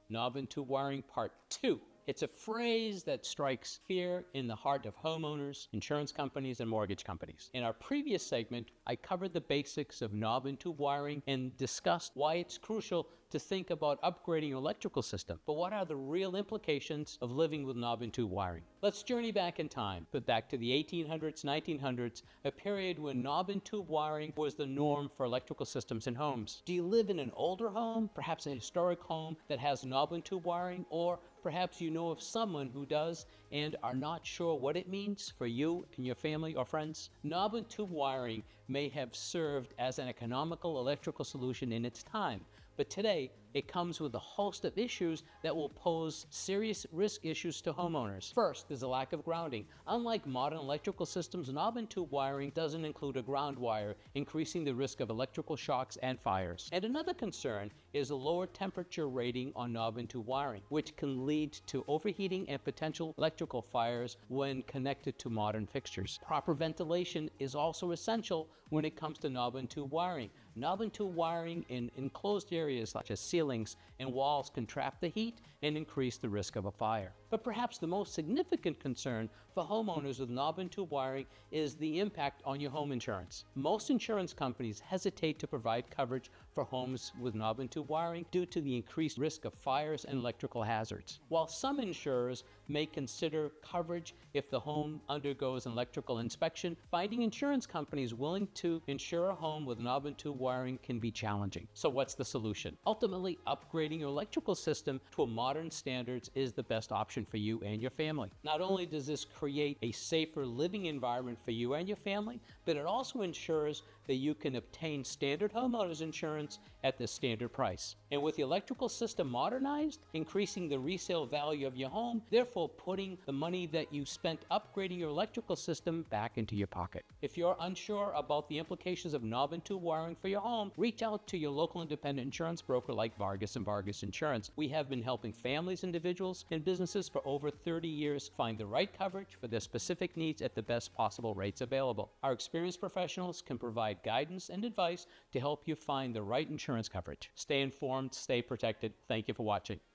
knob and tube wiring part 2. It's a phrase that strikes fear in the heart of homeowners, insurance companies, and mortgage companies. In our previous segment, I covered the basics of knob and tube wiring and discussed why it's crucial to think about upgrading your electrical system. But what are the real implications of living with knob and tube wiring? Let's journey back in time, but back to the 1800s, 1900s, a period when knob and tube wiring was the norm for electrical systems in homes. Do you live in an older home, perhaps a historic home that has knob and tube wiring, or perhaps you know of someone who does and are not sure what it means for you and your family or friends? Knob and tube wiring may have served as an economical electrical solution in its time, but today it comes with a host of issues that will pose serious risk issues to homeowners. First, there's a lack of grounding. Unlike modern electrical systems, knob and tube wiring doesn't include a ground wire, increasing the risk of electrical shocks and fires. And another concern is a lower temperature rating on knob and tube wiring, which can lead to overheating and potential electrical fires when connected to modern fixtures. Proper ventilation is also essential when it comes to knob and tube wiring. Knob and tube wiring in enclosed areas such as ceilings and walls can trap the heat and increase the risk of a fire. But perhaps the most significant concern for homeowners with knob and tube wiring is the impact on your home insurance. Most insurance companies hesitate to provide coverage for homes with knob and tube wiring due to the increased risk of fires and electrical hazards. While some insurers may consider coverage if the home undergoes an electrical inspection, finding insurance companies willing to insure a home with knob and tube wiring can be challenging. So what's the solution? Ultimately, upgrading your electrical system to a modern standards is the best option for you and your family. Not only does this create a safer living environment for you and your family, but it also ensures that you can obtain standard homeowners insurance at the standard price. And with the electrical system modernized, increasing the resale value of your home, therefore putting the money that you spent upgrading your electrical system back into your pocket. If you're unsure about the implications of knob and tube wiring for your home, reach out to your local independent insurance broker like Vargas & Vargas Insurance. We have been helping families, individuals, and businesses for over 30 years find the right coverage for their specific needs at the best possible rates available. Our experienced professionals can provide guidance and advice to help you find the right insurance coverage. Stay informed, stay protected. Thank you for watching.